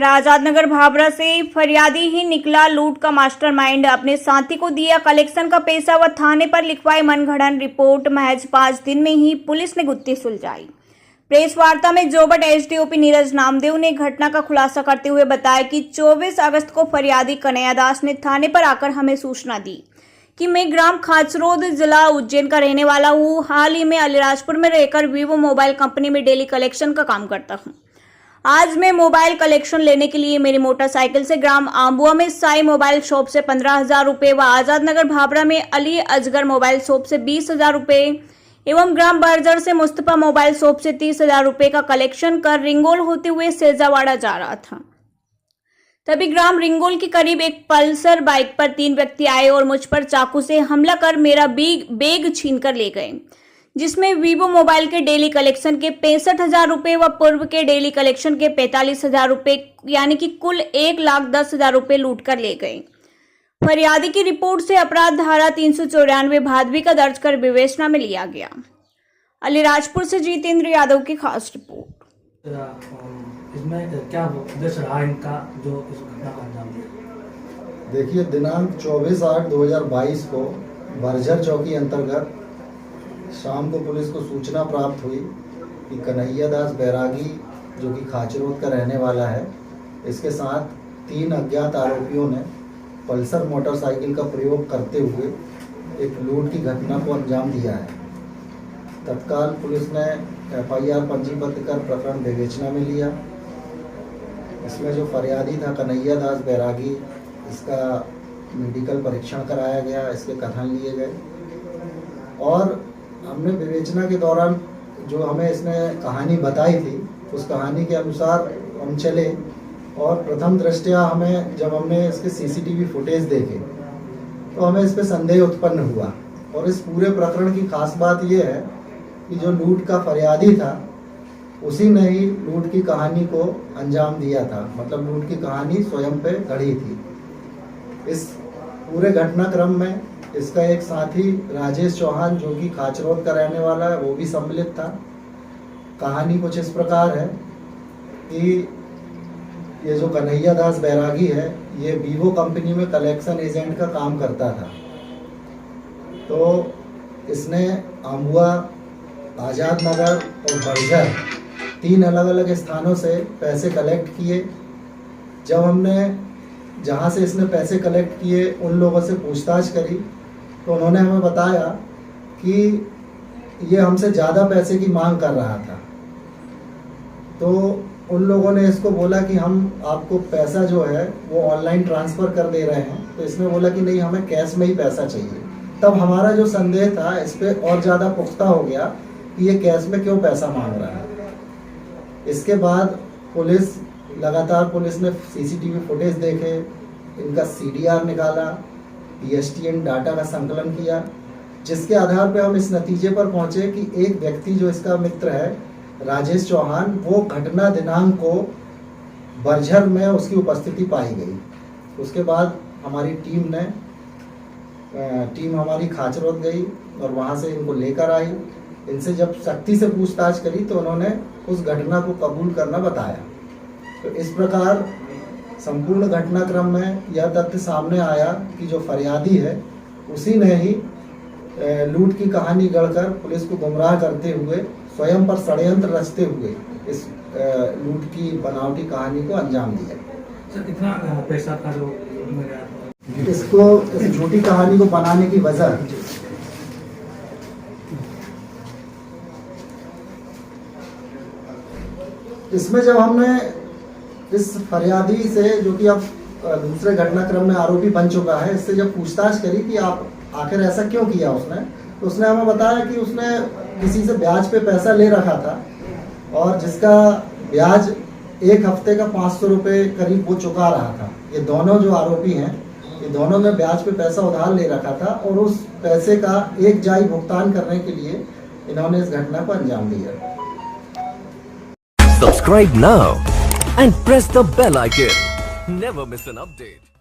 आजाद नगर भाबरा से फरियादी ही निकला लूट का मास्टरमाइंड। अपने साथी को दिया कलेक्शन का पैसा व थाने पर लिखवाई मनगढ़ंत रिपोर्ट। महज 5 दिन में ही पुलिस ने गुत्थी सुलझाई। प्रेस वार्ता में जोबट एसडीओपी नीरज नामदेव ने घटना का खुलासा करते हुए बताया कि 24 अगस्त को फरियादी कन्हैया दास ने थाने पर आकर हमें सूचना दी कि मैं ग्राम खाचरोद जिला उज्जैन का रहने वाला हूँ। हाल ही में अलीराजपुर में रहकर वीवो मोबाइल कंपनी में डेली कलेक्शन का काम करता हूँ। आज मैं मोबाइल कलेक्शन लेने के लिए मेरी मोटरसाइकिल से ग्राम आंबुआ में साई मोबाइल शॉप से 15,000 रुपये व आजाद नगर भाबरा में अली अजगर मोबाइल शॉप से 20,000 रुपये एवं ग्राम बर्जर से मुस्तफा मोबाइल शॉप से 30,000 रुपये का कलेक्शन कर रिंगोल होते हुए सेजावाड़ा जा रहा था। तभी ग्राम रिंगोल के करीब एक पल्सर बाइक पर 3 व्यक्ति आए और मुझ पर चाकू से हमला कर मेरा बैग छीन कर ले गए, जिसमें वीवो मोबाइल के डेली कलेक्शन के 65,000 रुपये व पूर्व के डेली कलेक्शन के 45,000 रुपये यानी कि कुल 1,10,000 रुपये लूट कर ले गए। फरियादी की रिपोर्ट से अपराध धारा 394 भादवी का दर्ज कर विवेचना में लिया गया। अलीराजपुर से जितेंद्र यादव की खास रिपोर्ट। इसमें क्या उद्देश्य रहा इनका जो इस घटना का अंजाम दिया? देखिए, दिनांक 24/8/2022 को बर्जर चौकी अंतर्गत शाम को पुलिस को सूचना प्राप्त हुई कि कन्हैया दास बैरागी जो कि खाचरोद का रहने वाला है, इसके साथ 3 अज्ञात आरोपियों ने पल्सर मोटरसाइकिल का प्रयोग करते हुए एक लूट की घटना को अंजाम दिया है। तत्काल पुलिस ने FIR पंजीबद्ध कर प्रकरण विवेचना में लिया। इसमें जो फरियादी था कन्हैया दास बैरागी, इसका मेडिकल परीक्षण कराया गया, इसके कथन लिए गए और हमने विवेचना के दौरान जो हमें इसने कहानी बताई थी उस कहानी के अनुसार हम चले और प्रथम दृष्टया जब हमने इसके CCTV फुटेज देखे तो हमें इस पर संदेह उत्पन्न हुआ। और इस पूरे प्रकरण की खास बात यह है कि जो लूट का फरियादी था उसी ने ही लूट की कहानी को अंजाम दिया था, मतलब लूट की कहानी स्वयं पे गढ़ी थी। इस पूरे घटनाक्रम में इसका एक साथी राजेश चौहान जो कि खाचरोद का रहने वाला है, वो भी सम्मिलित था। कहानी कुछ इस प्रकार है कि ये जो कन्हैया दास बैरागी है, ये वीवो कंपनी में कलेक्शन एजेंट का काम करता था। तो इसने आंबुआ, आजाद नगर और बर्जर 3 अलग अलग स्थानों से पैसे कलेक्ट किए। जब हमने जहाँ से इसने पैसे कलेक्ट किए उन लोगों से पूछताछ करी तो उन्होंने हमें बताया कि ये हमसे ज़्यादा पैसे की मांग कर रहा था। तो उन लोगों ने इसको बोला कि हम आपको पैसा जो है वो ऑनलाइन ट्रांसफ़र कर दे रहे हैं। तो इसने बोला कि नहीं, हमें कैश में ही पैसा चाहिए। तब हमारा जो संदेह था इस पर और ज़्यादा पुख्ता हो गया कि ये कैश में क्यों पैसा मांग रहा है। इसके बाद पुलिस ने CCTV फुटेज देखे, इनका CDR निकाला, PSTN डाटा का संकलन किया, जिसके आधार पर हम इस नतीजे पर पहुंचे कि एक व्यक्ति जो इसका मित्र है राजेश चौहान, वो घटना दिनांक को बर्जर में उसकी उपस्थिति पाई गई। उसके बाद हमारी टीम हमारी खाचरोद गई और वहाँ से इनको लेकर आई। इनसे जब सख्ती से पूछताछ करी तो उन्होंने उस घटना को कबूल करना बताया। तो इस प्रकार संपूर्ण घटनाक्रम में यह तथ्य सामने आया कि जो फरियादी है उसी ने ही लूट की कहानी गढ़कर पुलिस को गुमराह करते हुए स्वयं पर षड्यंत्र रचते हुए इस लूट की बनावटी कहानी को अंजाम दिया। सर, इतना पैसा था जो इसको इस झूठी कहानी को बनाने की वजह इसमें जब हमने इस फरियादी से, जो कि अब दूसरे घटनाक्रम में आरोपी बन चुका है, इससे जब पूछताछ करी कि आप आखिर ऐसा क्यों किया उसने, तो उसने हमें बताया कि उसने किसी से ब्याज पे पैसा ले रखा था और जिसका ब्याज 1 हफ्ते का 500 रुपये करीब वो चुका रहा था। ये दोनों जो आरोपी हैं, ये दोनों ने ब्याज पे पैसा उधार ले रखा था और उस पैसे का एक जाई भुगतान करने के लिए इन्होंने इस घटना को अंजाम दिया। Subscribe now and press the bell icon. Never miss an update.